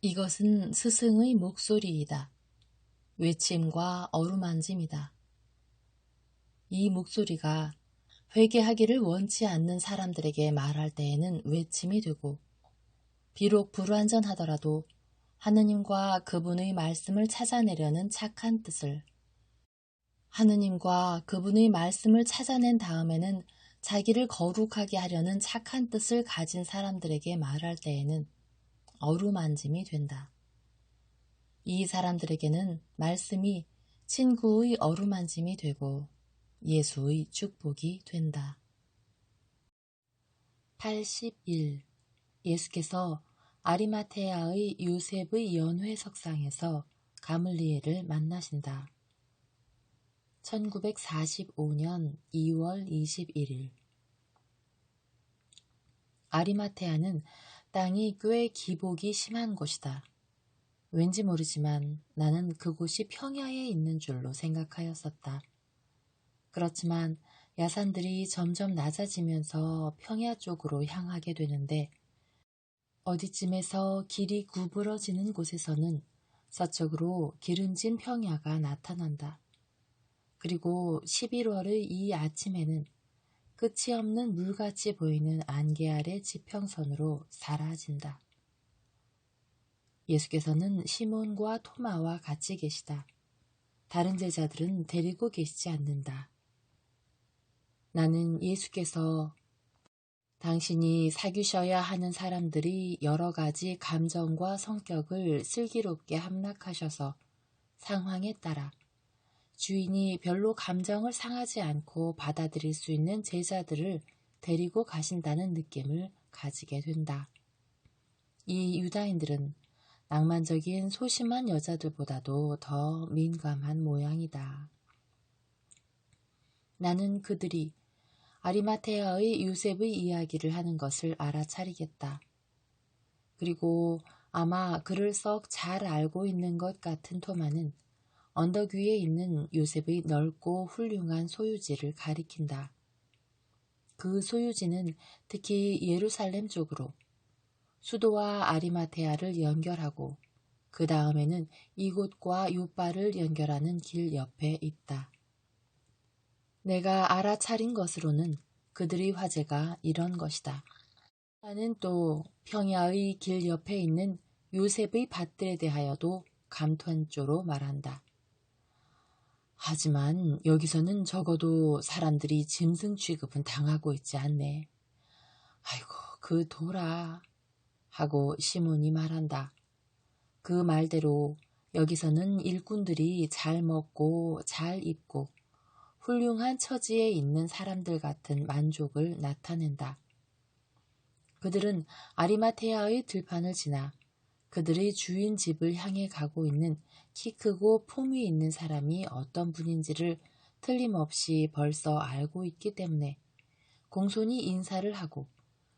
이것은 스승의 목소리이다. 외침과 어루만짐이다. 이 목소리가 회개하기를 원치 않는 사람들에게 말할 때에는 외침이 되고, 비록 불완전하더라도 하느님과 그분의 말씀을 찾아내려는 착한 뜻을, 하느님과 그분의 말씀을 찾아낸 다음에는 자기를 거룩하게 하려는 착한 뜻을 가진 사람들에게 말할 때에는 어루만짐이 된다. 이 사람들에게는 말씀이 친구의 어루만짐이 되고 예수의 축복이 된다. 81. 예수께서 아리마테아의 요셉의 연회석상에서 가물리엘을 만나신다. 1945년 2월 21일. 아리마테아는 땅이 꽤 기복이 심한 곳이다. 왠지 모르지만 나는 그곳이 평야에 있는 줄로 생각하였었다. 그렇지만 야산들이 점점 낮아지면서 평야 쪽으로 향하게 되는데, 어디쯤에서 길이 구부러지는 곳에서는 서쪽으로 기름진 평야가 나타난다. 그리고 11월의 이 아침에는 끝이 없는 물같이 보이는 안개 아래 지평선으로 사라진다. 예수께서는 시몬과 토마와 같이 계시다. 다른 제자들은 데리고 계시지 않는다. 나는 예수께서 당신이 사귀셔야 하는 사람들이 여러 가지 감정과 성격을 슬기롭게 함락하셔서 상황에 따라 주인이 별로 감정을 상하지 않고 받아들일 수 있는 제자들을 데리고 가신다는 느낌을 가지게 된다. 이 유다인들은 낭만적인 소심한 여자들보다도 더 민감한 모양이다. 나는 그들이 아리마테아의 요셉의 이야기를 하는 것을 알아차리겠다. 그리고 아마 그를 썩 잘 알고 있는 것 같은 토마는 언덕 위에 있는 요셉의 넓고 훌륭한 소유지를 가리킨다. 그 소유지는 특히 예루살렘 쪽으로 수도와 아리마테아를 연결하고 그 다음에는 이곳과 요바를 연결하는 길 옆에 있다. 내가 알아차린 것으로는 그들의 화제가 이런 것이다. 나는 또 평야의 길 옆에 있는 요셉의 밭들에 대하여도 감탄조로 말한다. 하지만 여기서는 적어도 사람들이 짐승 취급은 당하고 있지 않네. 아이고, 그 돌아. 하고 시몬이 말한다. 그 말대로 여기서는 일꾼들이 잘 먹고 잘 입고 훌륭한 처지에 있는 사람들 같은 만족을 나타낸다. 그들은 아리마테아의 들판을 지나 그들의 주인 집을 향해 가고 있는 키 크고 품위 있는 사람이 어떤 분인지를 틀림없이 벌써 알고 있기 때문에 공손히 인사를 하고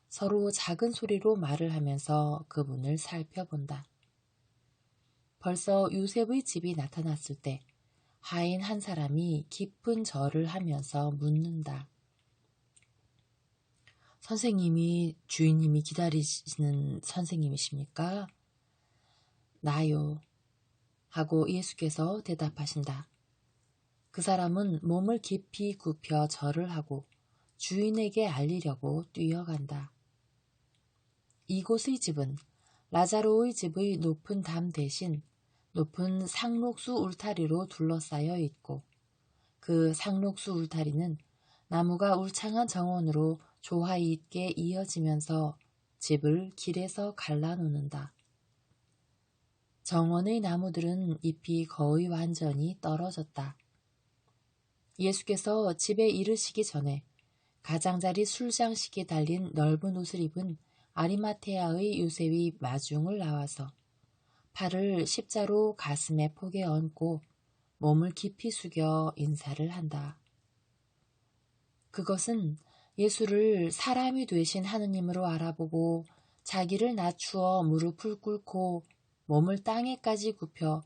서로 작은 소리로 말을 하면서 그분을 살펴본다. 벌써 요셉의 집이 나타났을 때 하인 한 사람이 깊은 절을 하면서 묻는다. 선생님이 주인님이 기다리시는 선생님이십니까? 나요. 하고 예수께서 대답하신다. 그 사람은 몸을 깊이 굽혀 절을 하고 주인에게 알리려고 뛰어간다. 이곳의 집은 라자로의 집의 높은 담 대신 높은 상록수 울타리로 둘러싸여 있고 그 상록수 울타리는 나무가 울창한 정원으로 조화 있게 이어지면서 집을 길에서 갈라놓는다. 정원의 나무들은 잎이 거의 완전히 떨어졌다. 예수께서 집에 이르시기 전에 가장자리 술장식에 달린 넓은 옷을 입은 아리마테아의 요셉이 마중을 나와서 팔을 십자로 가슴에 포개 얹고 몸을 깊이 숙여 인사를 한다. 그것은 예수를 사람이 되신 하느님으로 알아보고 자기를 낮추어 무릎을 꿇고 몸을 땅에까지 굽혀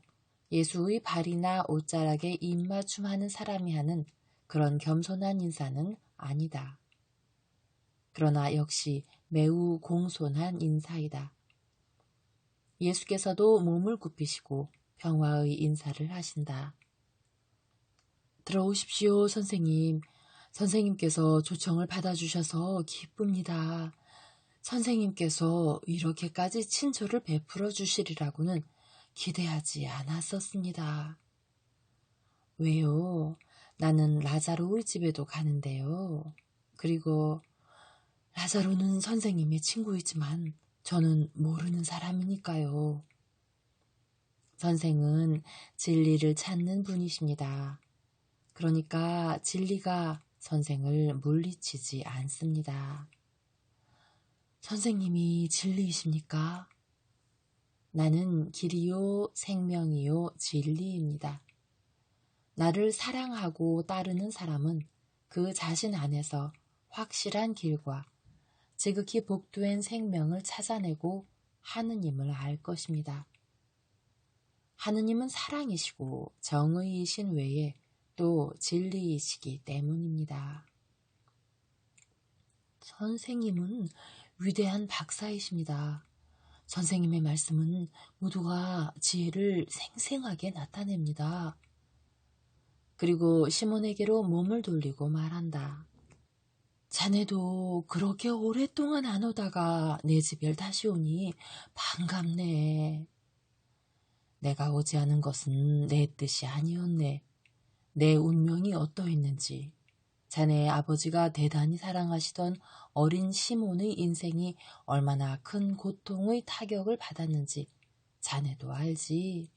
예수의 발이나 옷자락에 입맞춤하는 사람이 하는 그런 겸손한 인사는 아니다. 그러나 역시 매우 공손한 인사이다. 예수께서도 몸을 굽히시고 평화의 인사를 하신다. 들어오십시오, 선생님. 선생님께서 초청을 받아주셔서 기쁩니다. 선생님께서 이렇게까지 친절을 베풀어 주시리라고는 기대하지 않았었습니다. 왜요? 나는 라자로의 집에도 가는데요. 그리고 라자로는 선생님의 친구이지만 저는 모르는 사람이니까요. 선생은 진리를 찾는 분이십니다. 그러니까 진리가 선생을 물리치지 않습니다. 선생님이 진리이십니까? 나는 길이요 생명이요 진리입니다. 나를 사랑하고 따르는 사람은 그 자신 안에서 확실한 길과 지극히 복된 생명을 찾아내고 하느님을 알 것입니다. 하느님은 사랑이시고 정의이신 외에 또 진리이시기 때문입니다. 선생님은 위대한 박사이십니다. 선생님의 말씀은 모두가 지혜를 생생하게 나타냅니다. 그리고 시몬에게로 몸을 돌리고 말한다. 자네도 그렇게 오랫동안 안 오다가 내 집에 다시 오니 반갑네. 내가 오지 않은 것은 내 뜻이 아니었네. 내 운명이 어떠했는지, 자네의 아버지가 대단히 사랑하시던 어린 시몬의 인생이 얼마나 큰 고통의 타격을 받았는지 자네도 알지.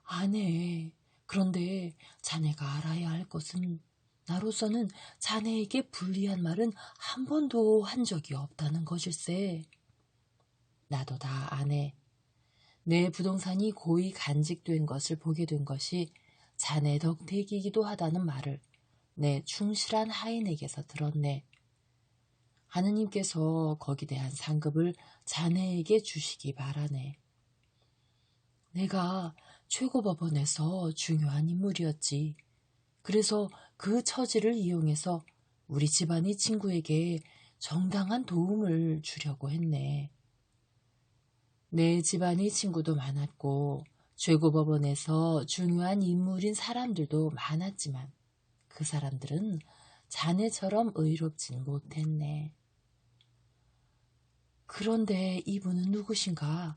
아네. 그런데 자네가 알아야 할 것은 나로서는 자네에게 불리한 말은 한 번도 한 적이 없다는 것일세. 나도 다 아네. 내 부동산이 고이 간직된 것을 보게 된 것이 자네 덕택이기도 하다는 말을 내 충실한 하인에게서 들었네. 하느님께서 거기 대한 상급을 자네에게 주시기 바라네. 내가 최고법원에서 중요한 인물이었지. 그래서 그 처지를 이용해서 우리 집안의 친구에게 정당한 도움을 주려고 했네. 내 집안의 친구도 많았고 최고법원에서 중요한 인물인 사람들도 많았지만 그 사람들은 자네처럼 의롭진 못했네. 그런데 이분은 누구신가?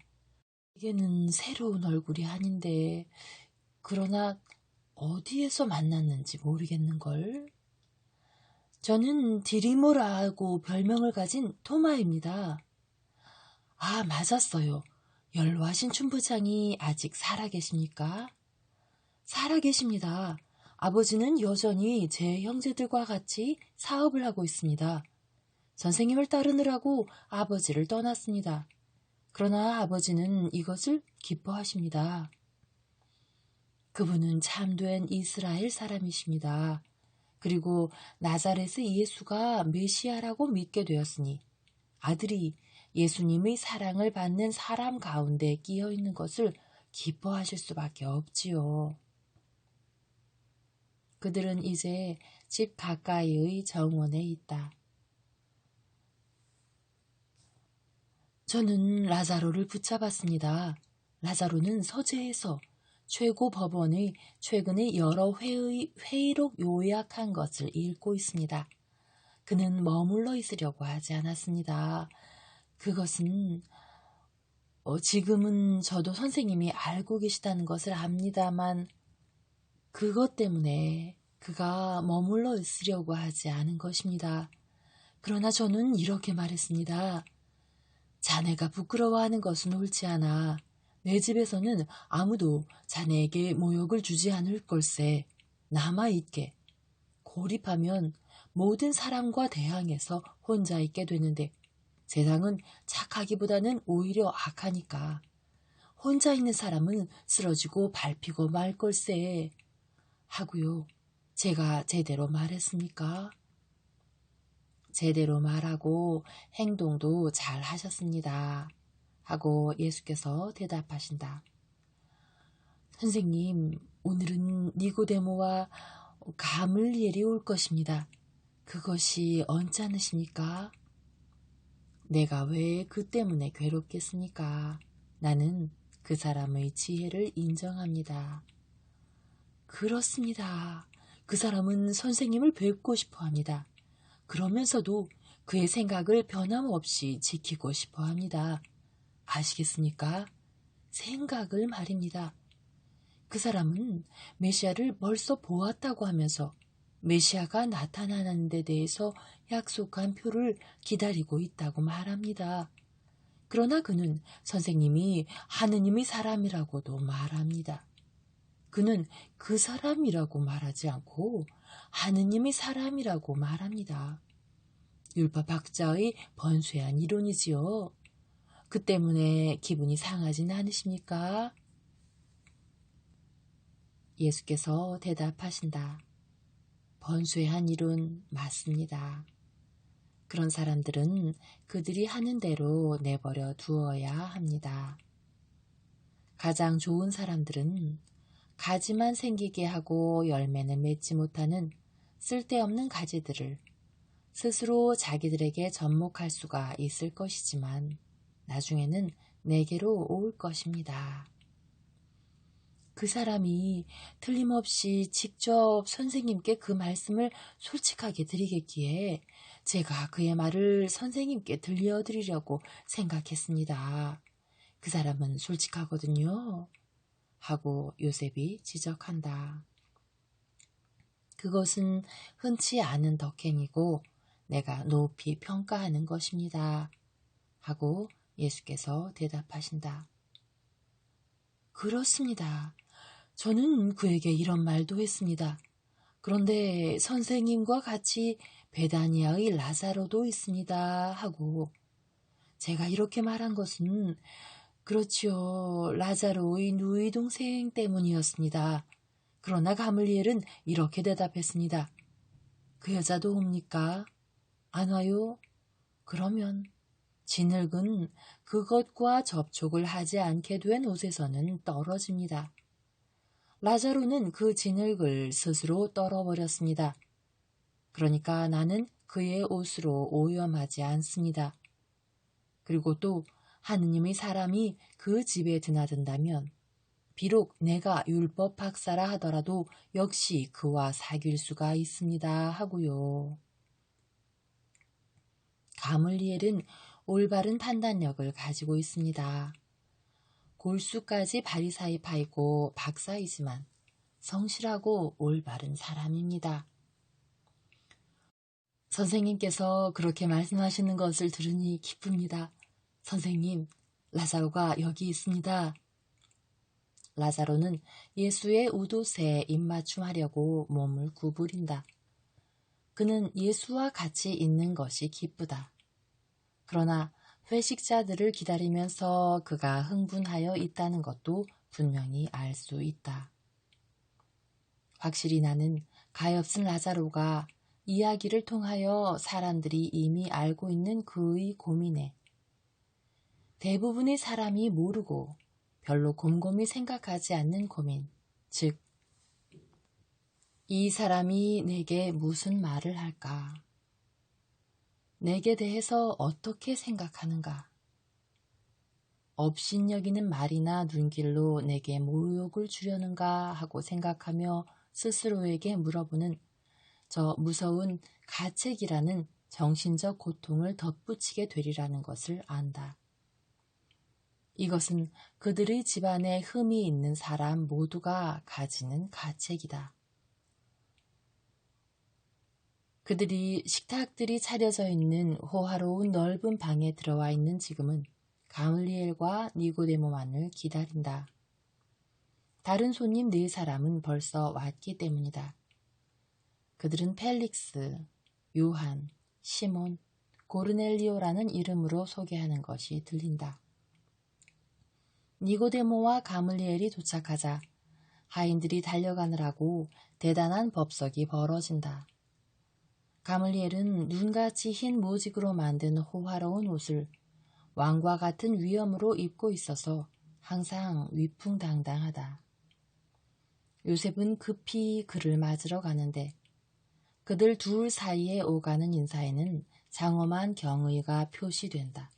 이게는 새로운 얼굴이 아닌데 그러나 어디에서 만났는지 모르겠는걸? 저는 디리모라고 별명을 가진 토마입니다. 아, 맞았어요. 연로하신 춘부장이 아직 살아계십니까? 살아계십니다. 아버지는 여전히 제 형제들과 같이 사업을 하고 있습니다. 선생님을 따르느라고 아버지를 떠났습니다. 그러나 아버지는 이것을 기뻐하십니다. 그분은 참된 이스라엘 사람이십니다. 그리고 나사렛의 예수가 메시아라고 믿게 되었으니 아들이 예수님의 사랑을 받는 사람 가운데 끼어 있는 것을 기뻐하실 수밖에 없지요. 그들은 이제 집 가까이의 정원에 있다. 저는 라자로를 붙잡았습니다. 라자로는 서재에서 최고법원의 최근의 여러 회의록 요약한 것을 읽고 있습니다. 그는 머물러 있으려고 하지 않았습니다. 그것은 지금은 저도 선생님이 알고 계시다는 것을 압니다만 그것 때문에 그가 머물러 있으려고 하지 않은 것입니다. 그러나 저는 이렇게 말했습니다. 자네가 부끄러워하는 것은 옳지 않아. 내 집에서는 아무도 자네에게 모욕을 주지 않을 걸세. 남아있게. 고립하면 모든 사람과 대항해서 혼자 있게 되는데 세상은 착하기보다는 오히려 악하니까. 혼자 있는 사람은 쓰러지고 밟히고 말 걸세. 하고요. 제가 제대로 말했습니까? 제대로 말하고 행동도 잘 하셨습니다. 하고 예수께서 대답하신다. 선생님, 오늘은 니고데모와 가물리엘이 올 것입니다. 그것이 언짢으십니까? 내가 왜 그 때문에 괴롭겠습니까? 나는 그 사람의 지혜를 인정합니다. 그렇습니다. 그 사람은 선생님을 뵙고 싶어 합니다. 그러면서도 그의 생각을 변함없이 지키고 싶어 합니다. 아시겠습니까? 생각을 말입니다. 그 사람은 메시아를 벌써 보았다고 하면서 메시아가 나타나는 데 대해서 약속한 표를 기다리고 있다고 말합니다. 그러나 그는 선생님이 하느님의 사람이라고도 말합니다. 그는 그 사람이라고 말하지 않고 하느님의 사람이라고 말합니다. 율법학자의 번뇌한 이론이지요. 그 때문에 기분이 상하진 않으십니까? 예수께서 대답하신다. 번뇌한 이론 맞습니다. 그런 사람들은 그들이 하는 대로 내버려 두어야 합니다. 가장 좋은 사람들은 가지만 생기게 하고 열매는 맺지 못하는 쓸데없는 가지들을 스스로 자기들에게 접목할 수가 있을 것이지만 나중에는 내게로 올 것입니다. 그 사람이 틀림없이 직접 선생님께 그 말씀을 솔직하게 드리겠기에 제가 그의 말을 선생님께 들려드리려고 생각했습니다. 그 사람은 솔직하거든요. 하고 요셉이 지적한다. 그것은 흔치 않은 덕행이고 내가 높이 평가하는 것입니다. 하고 예수께서 대답하신다. 그렇습니다. 저는 그에게 이런 말도 했습니다. 그런데 선생님과 같이 베다니아의 라자로도 있습니다. 하고 제가 이렇게 말한 것은 그렇지요. 라자로의 누이 동생 때문이었습니다. 그러나 가물리엘은 이렇게 대답했습니다. 그 여자도 옵니까? 안 와요? 그러면 진흙은 그것과 접촉을 하지 않게 된 옷에서는 떨어집니다. 라자로는 그 진흙을 스스로 떨어버렸습니다. 그러니까 나는 그의 옷으로 오염하지 않습니다. 그리고 또 하느님의 사람이 그 집에 드나든다면 비록 내가 율법 박사라 하더라도 역시 그와 사귈 수가 있습니다 하고요. 가물리엘은 올바른 판단력을 가지고 있습니다. 골수까지 바리사이파이고 박사이지만 성실하고 올바른 사람입니다. 선생님께서 그렇게 말씀하시는 것을 들으니 기쁩니다. 선생님, 라자로가 여기 있습니다. 라자로는 예수의 우도새에 입맞춤하려고 몸을 구부린다. 그는 예수와 같이 있는 것이 기쁘다. 그러나 회식자들을 기다리면서 그가 흥분하여 있다는 것도 분명히 알 수 있다. 확실히 나는 가엾은 라자로가 이야기를 통하여 사람들이 이미 알고 있는 그의 고민에 대부분의 사람이 모르고 별로 곰곰이 생각하지 않는 고민, 즉, 이 사람이 내게 무슨 말을 할까? 내게 대해서 어떻게 생각하는가? 업신여기는 말이나 눈길로 내게 모욕을 주려는가 하고 생각하며 스스로에게 물어보는 저 무서운 가책이라는 정신적 고통을 덧붙이게 되리라는 것을 안다. 이것은 그들의 집안에 흠이 있는 사람 모두가 가지는 가책이다. 그들이 식탁들이 차려져 있는 호화로운 넓은 방에 들어와 있는 지금은 가물리엘과 니고데모만을 기다린다. 다른 손님 4사람은 벌써 왔기 때문이다. 그들은 펠릭스, 요한, 시몬, 고르넬리오라는 이름으로 소개하는 것이 들린다. 니고데모와 가물리엘이 도착하자 하인들이 달려가느라고 대단한 법석이 벌어진다. 가물리엘은 눈같이 흰 모직으로 만든 호화로운 옷을 왕과 같은 위엄으로 입고 있어서 항상 위풍당당하다. 요셉은 급히 그를 맞으러 가는데 그들 둘 사이에 오가는 인사에는 장엄한 경의가 표시된다.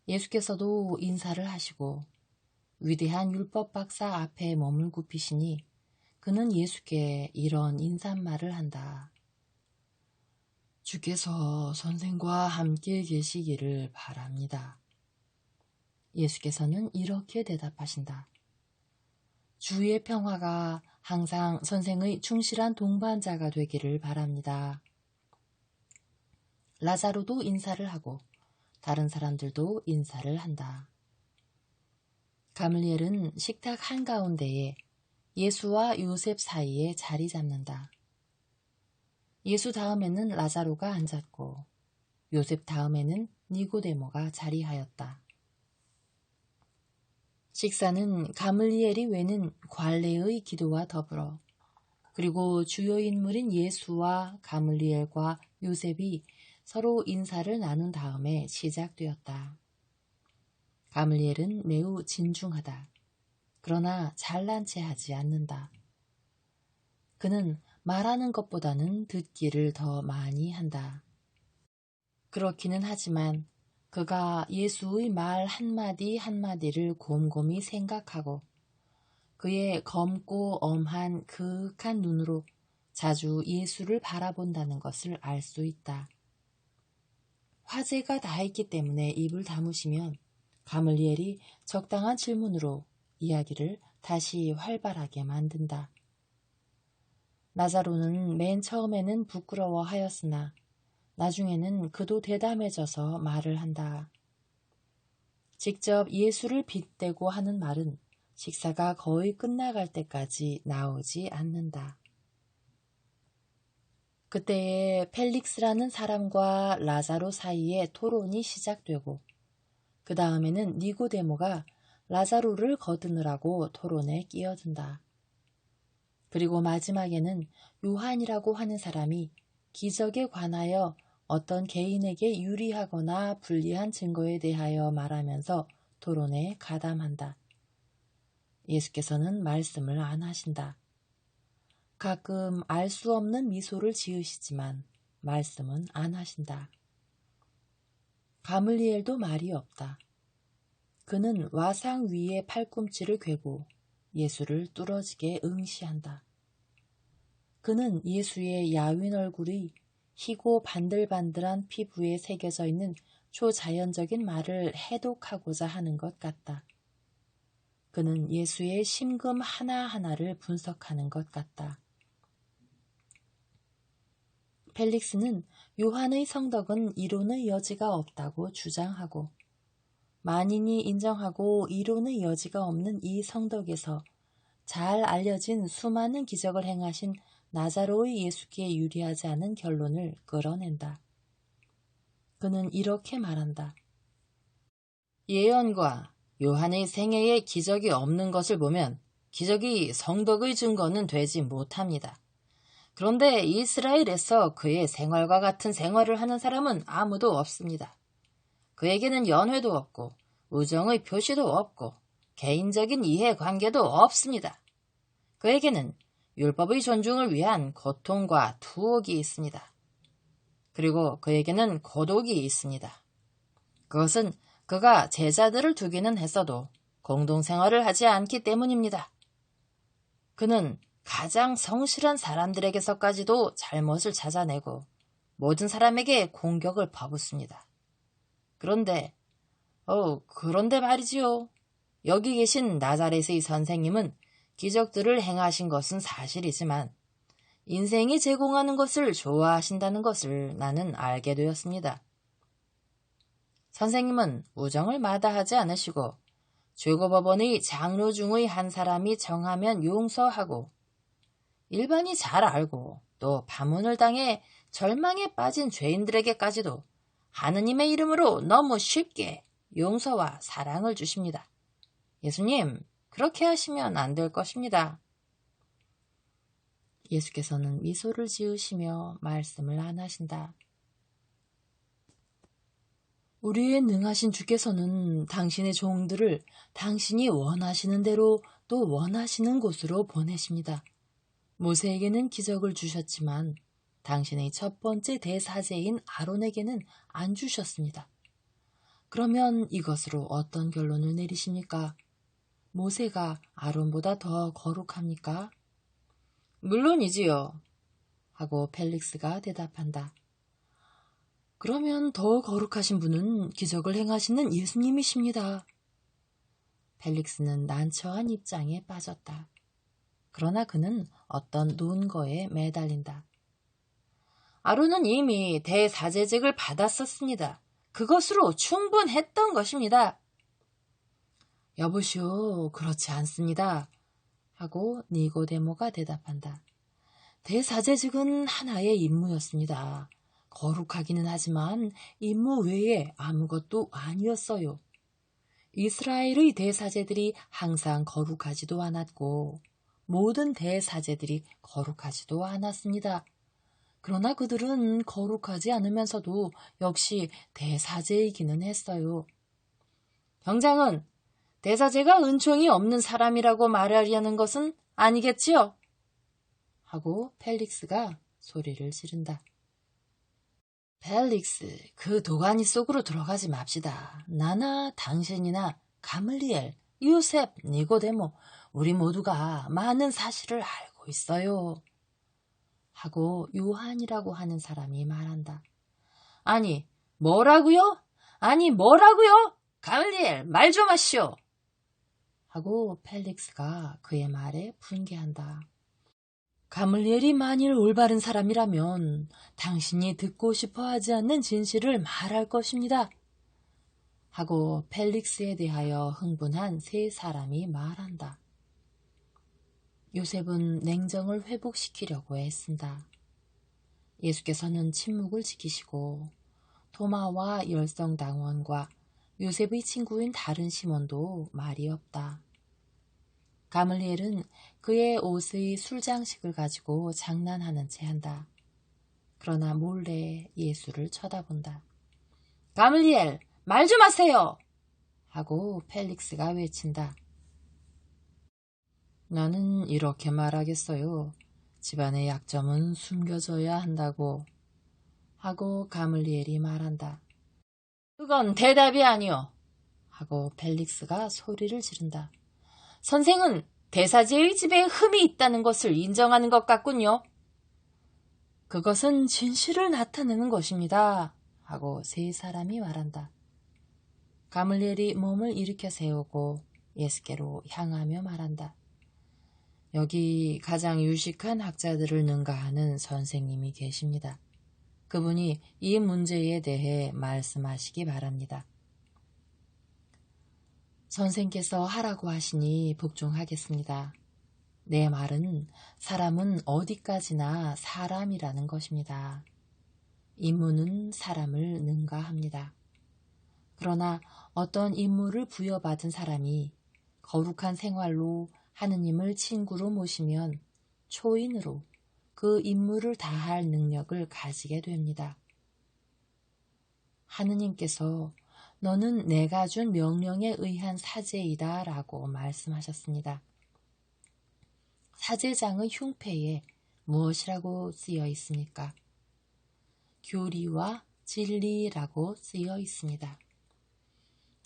예수께서도 인사를 하시고 위대한 율법 박사 앞에 몸을 굽히시니 그는 예수께 이런 인사말을 한다. 주께서 선생과 함께 계시기를 바랍니다. 예수께서는 이렇게 대답하신다. 주의 평화가 항상 선생의 충실한 동반자가 되기를 바랍니다. 라자로도 인사를 하고 다른 사람들도 인사를 한다. 가물리엘은 식탁 한가운데에 예수와 요셉 사이에 자리 잡는다. 예수 다음에는 라자로가 앉았고 요셉 다음에는 니고데모가 자리하였다. 식사는 가물리엘이 외는 관례의 기도와 더불어 그리고 주요 인물인 예수와 가물리엘과 요셉이 서로 인사를 나눈 다음에 시작되었다. 가물리엘은 매우 진중하다. 그러나 잘난 체 하지 않는다. 그는 말하는 것보다는 듣기를 더 많이 한다. 그렇기는 하지만 그가 예수의 말 한마디 한마디를 곰곰이 생각하고 그의 검고 엄한 그윽한 눈으로 자주 예수를 바라본다는 것을 알 수 있다. 화제가 다 있기 때문에 입을 다무시면 가물리엘이 적당한 질문으로 이야기를 다시 활발하게 만든다. 라자로는 맨 처음에는 부끄러워하였으나 나중에는 그도 대담해져서 말을 한다. 직접 예수를 빗대고 하는 말은 식사가 거의 끝나갈 때까지 나오지 않는다. 그때에 펠릭스라는 사람과 라자로 사이에 토론이 시작되고 그 다음에는 니고데모가 라자로를 거두느라고 토론에 끼어든다. 그리고 마지막에는 요한이라고 하는 사람이 기적에 관하여 어떤 개인에게 유리하거나 불리한 증거에 대하여 말하면서 토론에 가담한다. 예수께서는 말씀을 안 하신다. 가끔 알 수 없는 미소를 지으시지만 말씀은 안 하신다. 가물리엘도 말이 없다. 그는 와상 위에 팔꿈치를 괴고 예수를 뚫어지게 응시한다. 그는 예수의 야윈 얼굴이 희고 반들반들한 피부에 새겨져 있는 초자연적인 말을 해독하고자 하는 것 같다. 그는 예수의 심금 하나하나를 분석하는 것 같다. 펠릭스는 요한의 성덕은 이론의 여지가 없다고 주장하고 만인이 인정하고 이론의 여지가 없는 이 성덕에서 잘 알려진 수많은 기적을 행하신 나자로의 예수께 유리하지 않은 결론을 끌어낸다. 그는 이렇게 말한다. 예언과 요한의 생애에 기적이 없는 것을 보면 기적이 성덕의 증거는 되지 못합니다. 그런데 이스라엘에서 그의 생활과 같은 생활을 하는 사람은 아무도 없습니다. 그에게는 연회도 없고 우정의 표시도 없고 개인적인 이해관계도 없습니다. 그에게는 율법의 존중을 위한 고통과 투옥이 있습니다. 그리고 그에게는 고독이 있습니다. 그것은 그가 제자들을 두기는 했어도 공동생활을 하지 않기 때문입니다. 그는 가장 성실한 사람들에게서까지도 잘못을 찾아내고 모든 사람에게 공격을 퍼붓습니다. 그런데 말이지요. 여기 계신 나자렛의 선생님은 기적들을 행하신 것은 사실이지만 인생이 제공하는 것을 좋아하신다는 것을 나는 알게 되었습니다. 선생님은 우정을 마다하지 않으시고 최고법원의 장로 중의 한 사람이 정하면 용서하고 일반이 잘 알고 또 파문을 당해 절망에 빠진 죄인들에게까지도 하느님의 이름으로 너무 쉽게 용서와 사랑을 주십니다. 예수님, 그렇게 하시면 안 될 것입니다. 예수께서는 미소를 지으시며 말씀을 안 하신다. 우리의 능하신 주께서는 당신의 종들을 당신이 원하시는 대로 또 원하시는 곳으로 보내십니다. 모세에게는 기적을 주셨지만 당신의 첫 번째 대사제인 아론에게는 안 주셨습니다. 그러면 이것으로 어떤 결론을 내리십니까? 모세가 아론보다 더 거룩합니까? 물론이지요. 하고 펠릭스가 대답한다. 그러면 더 거룩하신 분은 기적을 행하시는 예수님이십니다. 펠릭스는 난처한 입장에 빠졌다. 그러나 그는 어떤 논거에 매달린다. 아론은 이미 대사제직을 받았었습니다. 그것으로 충분했던 것입니다. 여보시오, 그렇지 않습니다. 하고 니고데모가 대답한다. 대사제직은 하나의 임무였습니다. 거룩하기는 하지만 임무 외에 아무것도 아니었어요. 이스라엘의 대사제들이 항상 거룩하지도 않았고 모든 대사제들이 거룩하지도 않았습니다. 그러나 그들은 거룩하지 않으면서도 역시 대사제이기는 했어요. 병장은 대사제가 은총이 없는 사람이라고 말하려는 것은 아니겠지요? 하고 펠릭스가 소리를 지른다. 펠릭스, 그 도가니 속으로 들어가지 맙시다. 나나 당신이나 가물리엘, 요셉, 니고데모, 우리 모두가 많은 사실을 알고 있어요. 하고 요한이라고 하는 사람이 말한다. 아니, 뭐라고요? 가물리엘, 말 좀 하시오. 하고 펠릭스가 그의 말에 분개한다. 가물리엘이 만일 올바른 사람이라면 당신이 듣고 싶어 하지 않는 진실을 말할 것입니다. 하고 펠릭스에 대하여 흥분한 세 사람이 말한다. 요셉은 냉정을 회복시키려고 애쓴다. 예수께서는 침묵을 지키시고 도마와 열성당원과 요셉의 친구인 다른 시몬도 말이 없다. 가물리엘은 그의 옷의 술장식을 가지고 장난하는 채 한다. 그러나 몰래 예수를 쳐다본다. 가물리엘, 말 좀 하세요! 하고 펠릭스가 외친다. 나는 이렇게 말하겠어요. 집안의 약점은 숨겨져야 한다고. 하고 가물리엘이 말한다. 그건 대답이 아니오. 하고 펠릭스가 소리를 지른다. 선생은 대사제의 집에 흠이 있다는 것을 인정하는 것 같군요. 그것은 진실을 나타내는 것입니다. 하고 세 사람이 말한다. 가물리엘이 몸을 일으켜 세우고 예수께로 향하며 말한다. 여기 가장 유식한 학자들을 능가하는 선생님이 계십니다. 그분이 이 문제에 대해 말씀하시기 바랍니다. 선생께서 하라고 하시니 복종하겠습니다. 내 말은 사람은 어디까지나 사람이라는 것입니다. 임무는 사람을 능가합니다. 그러나 어떤 임무를 부여받은 사람이 거룩한 생활로 하느님을 친구로 모시면 초인으로 그 임무를 다할 능력을 가지게 됩니다. 하느님께서 너는 내가 준 명령에 의한 사제이다 라고 말씀하셨습니다. 사제장의 흉패에 무엇이라고 쓰여 있습니까? 교리와 진리라고 쓰여 있습니다.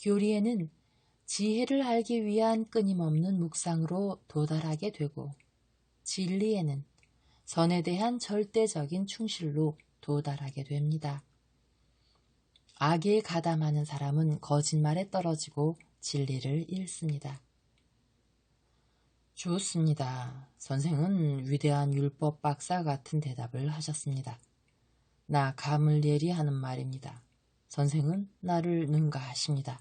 교리에는 지혜를 알기 위한 끊임없는 묵상으로 도달하게 되고 진리에는 선에 대한 절대적인 충실로 도달하게 됩니다. 악에 가담하는 사람은 거짓말에 떨어지고 진리를 잃습니다. 좋습니다. 선생은 위대한 율법 박사 같은 대답을 하셨습니다. 나 가물리엘이 하는 말입니다. 선생은 나를 능가하십니다.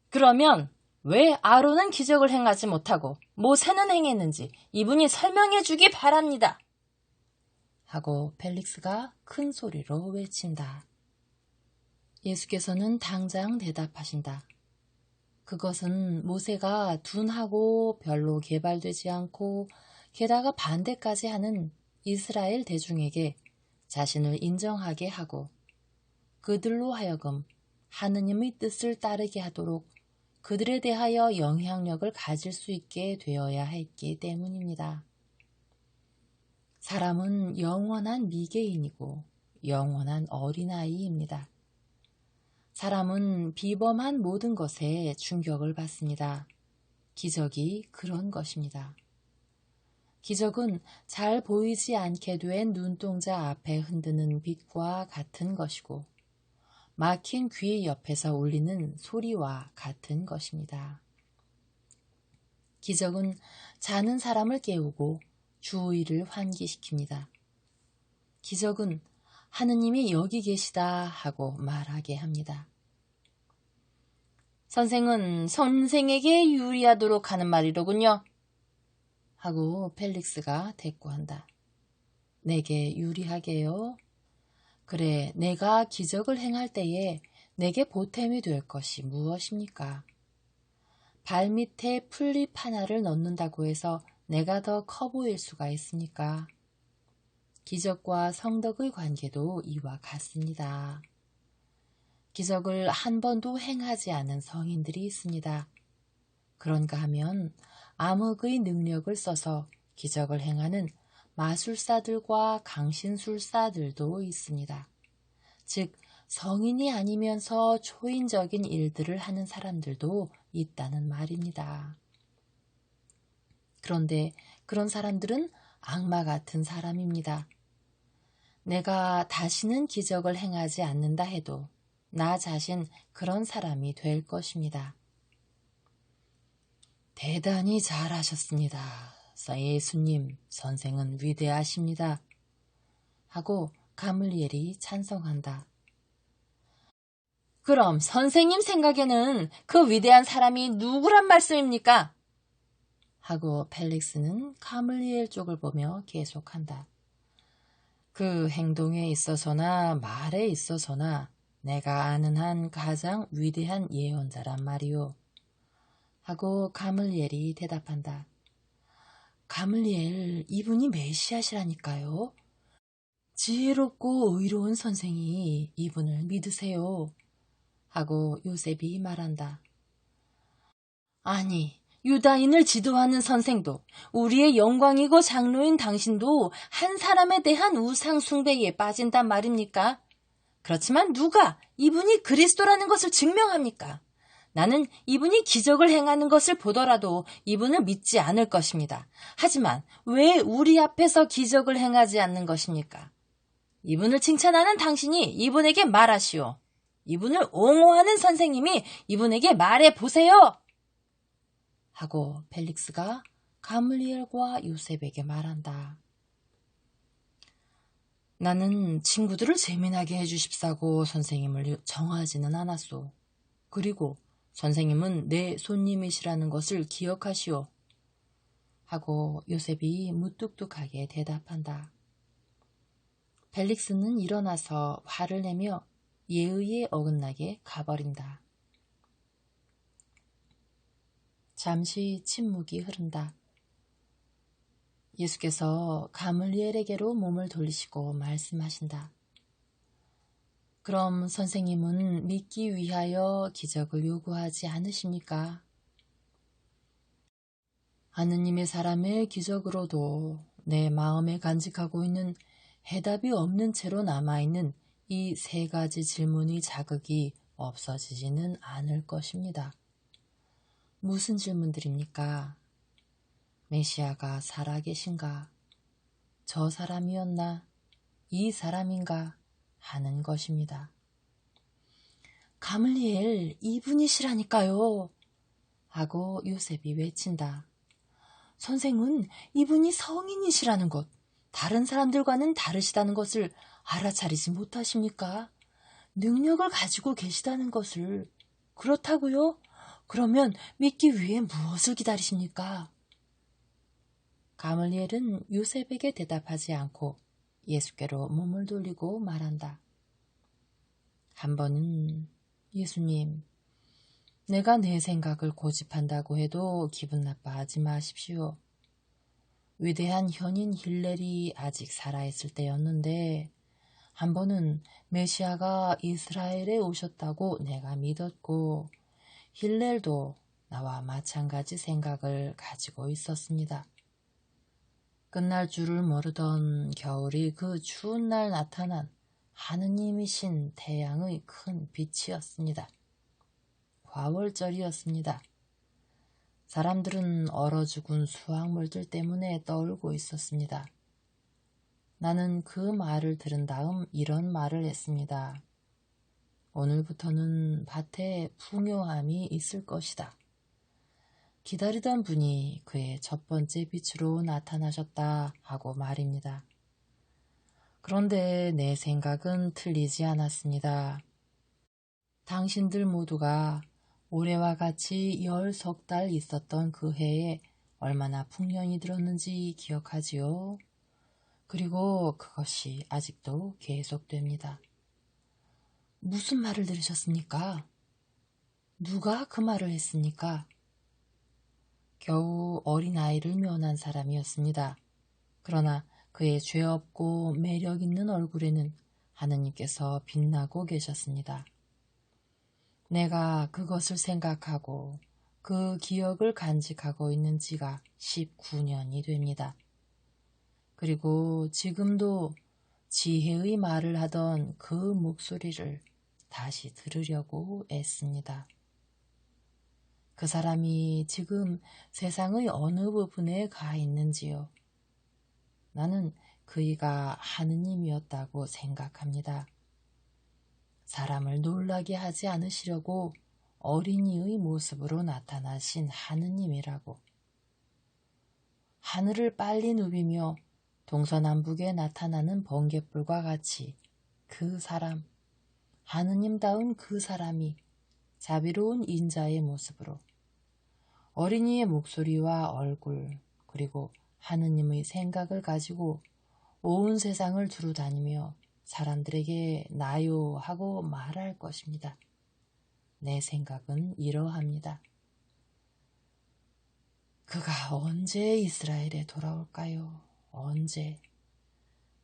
그러면 왜 아론은 기적을 행하지 못하고 모세는 행했는지 이분이 설명해 주기 바랍니다. 하고 펠릭스가 큰 소리로 외친다. 예수께서는 당장 대답하신다. 그것은 모세가 둔하고 별로 개발되지 않고 게다가 반대까지 하는 이스라엘 대중에게 자신을 인정하게 하고 그들로 하여금 하느님의 뜻을 따르게 하도록 그들에 대하여 영향력을 가질 수 있게 되어야 했기 때문입니다. 사람은 영원한 미개인이고 영원한 어린아이입니다. 사람은 비범한 모든 것에 충격을 받습니다. 기적이 그런 것입니다. 기적은 잘 보이지 않게 된 눈동자 앞에 흔드는 빛과 같은 것이고 막힌 귀 옆에서 울리는 소리와 같은 것입니다. 기적은 자는 사람을 깨우고 주의를 환기시킵니다. 기적은 하느님이 여기 계시다 하고 말하게 합니다. 선생은 선생에게 유리하도록 하는 말이로군요. 하고 펠릭스가 대꾸한다. 내게 유리하게요? 그래, 내가 기적을 행할 때에 내게 보탬이 될 것이 무엇입니까? 발밑에 풀잎 하나를 넣는다고 해서 내가 더 커 보일 수가 있습니까? 기적과 성덕의 관계도 이와 같습니다. 기적을 한 번도 행하지 않은 성인들이 있습니다. 그런가 하면 암흑의 능력을 써서 기적을 행하는 마술사들과 강신술사들도 있습니다. 즉, 성인이 아니면서 초인적인 일들을 하는 사람들도 있다는 말입니다. 그런데 그런 사람들은 악마 같은 사람입니다. 내가 다시는 기적을 행하지 않는다 해도 나 자신 그런 사람이 될 것입니다. 대단히 잘하셨습니다. 예수님, 선생은 위대하십니다. 하고 가물리엘이 찬성한다. 그럼 선생님 생각에는 그 위대한 사람이 누구란 말씀입니까? 하고 펠릭스는 가물리엘 쪽을 보며 계속한다. 그 행동에 있어서나 말에 있어서나 내가 아는 한 가장 위대한 예언자란 말이오. 하고 가물리엘이 대답한다. 가물리엘, 이분이 메시아시라니까요. 지혜롭고 의로운 선생이 이분을 믿으세요. 하고 요셉이 말한다. 아니, 유다인을 지도하는 선생도 우리의 영광이고 장로인 당신도 한 사람에 대한 우상 숭배에 빠진단 말입니까? 그렇지만 누가 이분이 그리스도라는 것을 증명합니까? 나는 이분이 기적을 행하는 것을 보더라도 이분을 믿지 않을 것입니다. 하지만 왜 우리 앞에서 기적을 행하지 않는 것입니까? 이분을 칭찬하는 당신이 이분에게 말하시오. 이분을 옹호하는 선생님이 이분에게 말해 보세요. 하고 펠릭스가 가물리엘과 요셉에게 말한다. 나는 친구들을 재미나게 해주십사고 선생님을 정하지는 않았소. 그리고 선생님은 내 손님이시라는 것을 기억하시오. 하고 요셉이 무뚝뚝하게 대답한다. 펠릭스는 일어나서 화를 내며 예의에 어긋나게 가버린다. 잠시 침묵이 흐른다. 예수께서 가물리엘에게로 몸을 돌리시고 말씀하신다. 그럼 선생님은 믿기 위하여 기적을 요구하지 않으십니까? 하느님의 사람의 기적으로도 내 마음에 간직하고 있는 해답이 없는 채로 남아있는 이 세 가지 질문의 자극이 없어지지는 않을 것입니다. 무슨 질문들입니까? 메시아가 살아계신가? 저 사람이었나? 이 사람인가? 하는 것입니다. 가물리엘, 이분이시라니까요. 하고 요셉이 외친다. 선생은 이분이 성인이시라는 것, 다른 사람들과는 다르시다는 것을 알아차리지 못하십니까? 능력을 가지고 계시다는 것을. 그렇다고요? 그러면 믿기 위해 무엇을 기다리십니까? 가물리엘은 요셉에게 대답하지 않고 예수께로 몸을 돌리고 말한다. 한 번은 예수님, 내가 내 생각을 고집한다고 해도 기분 나빠하지 마십시오. 위대한 현인 힐렐이 아직 살아있을 때였는데 한 번은 메시아가 이스라엘에 오셨다고 내가 믿었고 힐렐도 나와 마찬가지 생각을 가지고 있었습니다. 끝날 줄을 모르던 겨울이 그 추운 날 나타난 하느님이신 태양의 큰 빛이었습니다. 화월절이었습니다. 사람들은 얼어 죽은 수확물들 때문에 떠올고 있었습니다. 나는 그 말을 들은 다음 이런 말을 했습니다. 오늘부터는 밭에 풍요함이 있을 것이다. 기다리던 분이 그의 첫 번째 빛으로 나타나셨다 하고 말입니다. 그런데 내 생각은 틀리지 않았습니다. 당신들 모두가 올해와 같이 10석 있었던 그 해에 얼마나 풍년이 들었는지 기억하지요? 그리고 그것이 아직도 계속됩니다. 무슨 말을 들으셨습니까? 누가 그 말을 했습니까? 겨우 어린아이를 면한 사람이었습니다. 그러나 그의 죄 없고 매력 있는 얼굴에는 하느님께서 빛나고 계셨습니다. 내가 그것을 생각하고 그 기억을 간직하고 있는 지가 19년이 됩니다. 그리고 지금도 지혜의 말을 하던 그 목소리를 다시 들으려고 애씁니다. 그 사람이 지금 세상의 어느 부분에 가 있는지요. 나는 그이가 하느님이었다고 생각합니다. 사람을 놀라게 하지 않으시려고 어린이의 모습으로 나타나신 하느님이라고. 하늘을 빨리 누비며 동서남북에 나타나는 번갯불과 같이 그 사람, 하느님다운 그 사람이 자비로운 인자의 모습으로 어린이의 목소리와 얼굴 그리고 하느님의 생각을 가지고 온 세상을 두루 다니며 사람들에게 나요 하고 말할 것입니다. 내 생각은 이러합니다. 그가 언제 이스라엘에 돌아올까요? 언제?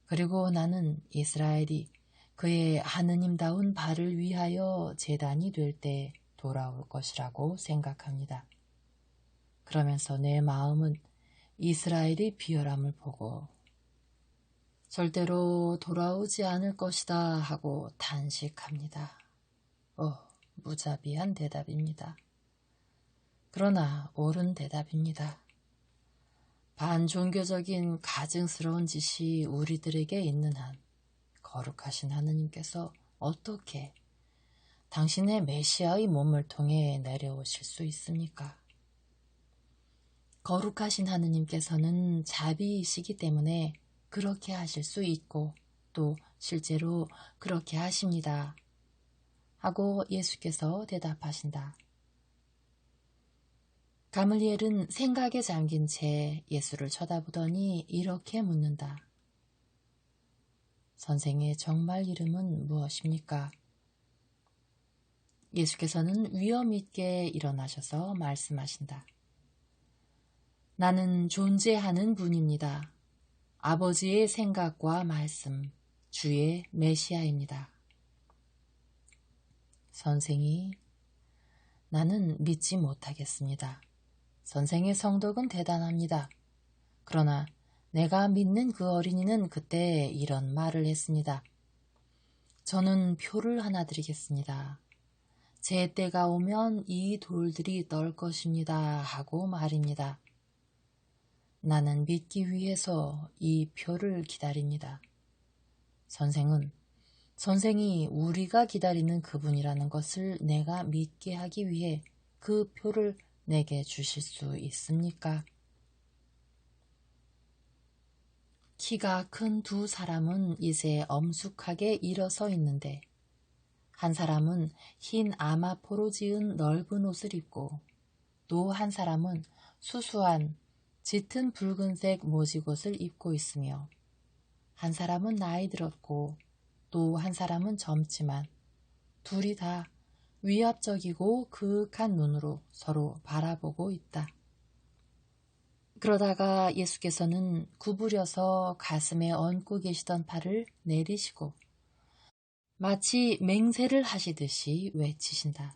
그리고 나는 이스라엘이 그의 하느님다운 발을 위하여 제단이 될 때 돌아올 것이라고 생각합니다. 그러면서 내 마음은 이스라엘의 비열함을 보고 절대로 돌아오지 않을 것이다 하고 탄식합니다. 무자비한 대답입니다. 그러나 옳은 대답입니다. 반종교적인 가증스러운 짓이 우리들에게 있는 한 거룩하신 하느님께서 어떻게 당신의 메시아의 몸을 통해 내려오실 수 있습니까? 거룩하신 하느님께서는 자비이시기 때문에 그렇게 하실 수 있고 또 실제로 그렇게 하십니다. 하고 예수께서 대답하신다. 가물리엘은 생각에 잠긴 채 예수를 쳐다보더니 이렇게 묻는다. 선생의 정말 이름은 무엇입니까? 예수께서는 위엄 있게 일어나셔서 말씀하신다. 나는 존재하는 분입니다. 아버지의 생각과 말씀, 주의 메시아입니다. 선생이, 나는 믿지 못하겠습니다. 선생의 성덕은 대단합니다. 그러나 내가 믿는 그 어린이는 그때 이런 말을 했습니다. 저는 표를 하나 드리겠습니다. 제 때가 오면 이 돌들이 떨 것입니다. 하고 말입니다. 나는 믿기 위해서 이 표를 기다립니다. 선생이 우리가 기다리는 그분이라는 것을 내가 믿게 하기 위해 그 표를 내게 주실 수 있습니까? 키가 큰 두 사람은 이제 엄숙하게 일어서 있는데 한 사람은 흰 아마포로 지은 넓은 옷을 입고 또 한 사람은 수수한 짙은 붉은색 모직옷을 입고 있으며 한 사람은 나이 들었고 또 한 사람은 젊지만 둘이 다 위압적이고 그윽한 눈으로 서로 바라보고 있다. 그러다가 예수께서는 구부려서 가슴에 얹고 계시던 팔을 내리시고 마치 맹세를 하시듯이 외치신다.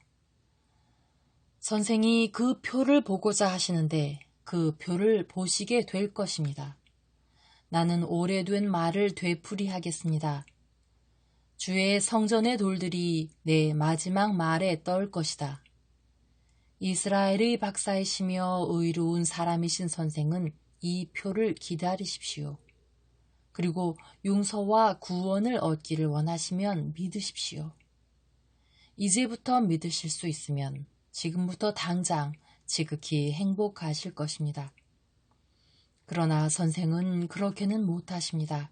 선생이 그 표를 보고자 하시는데 그 표를 보시게 될 것입니다. 나는 오래된 말을 되풀이하겠습니다. 주의 성전의 돌들이 내 마지막 말에 떨 것이다. 이스라엘의 박사이시며 의로운 사람이신 선생은 이 표를 기다리십시오. 그리고 용서와 구원을 얻기를 원하시면 믿으십시오. 이제부터 믿으실 수 있으면 지금부터 당장 지극히 행복하실 것입니다. 그러나 선생은 그렇게는 못하십니다.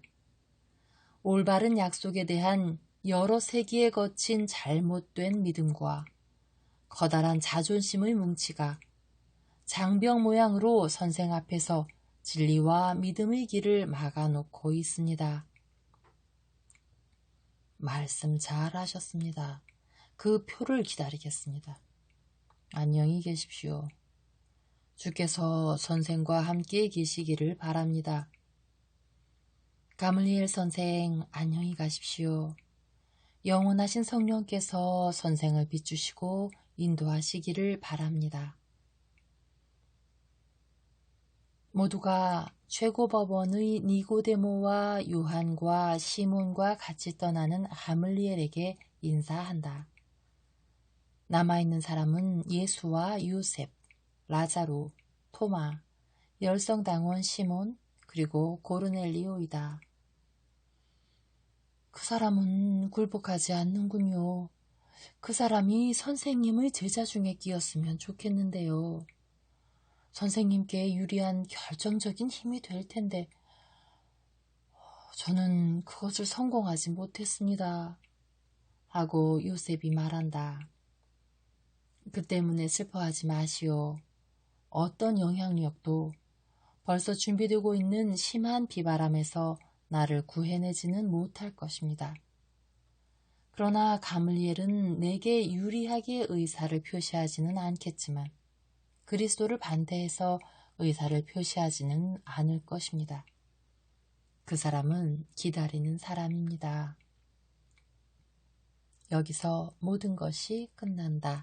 올바른 약속에 대한 여러 세기에 거친 잘못된 믿음과 커다란 자존심의 뭉치가 장벽 모양으로 선생 앞에서 진리와 믿음의 길을 막아놓고 있습니다. 말씀 잘 하셨습니다. 그 표를 기다리겠습니다. 안녕히 계십시오. 주께서 선생과 함께 계시기를 바랍니다. 가물리엘 선생, 안녕히 가십시오. 영원하신 성령께서 선생을 비추시고 인도하시기를 바랍니다. 모두가 최고법원의 니고데모와 요한과 시몬과 같이 떠나는 가물리엘에게 인사한다. 남아있는 사람은 예수와 요셉, 라자로, 토마, 열성당원 시몬, 그리고 고르넬리오이다. 그 사람은 굴복하지 않는군요. 그 사람이 선생님의 제자 중에 끼었으면 좋겠는데요. 선생님께 유리한 결정적인 힘이 될 텐데 저는 그것을 성공하지 못했습니다. 하고 요셉이 말한다. 그 때문에 슬퍼하지 마시오. 어떤 영향력도 벌써 준비되고 있는 심한 비바람에서 나를 구해내지는 못할 것입니다. 그러나 가물리엘은 내게 유리하게 의사를 표시하지는 않겠지만 그리스도를 반대해서 의사를 표시하지는 않을 것입니다. 그 사람은 기다리는 사람입니다. 여기서 모든 것이 끝난다.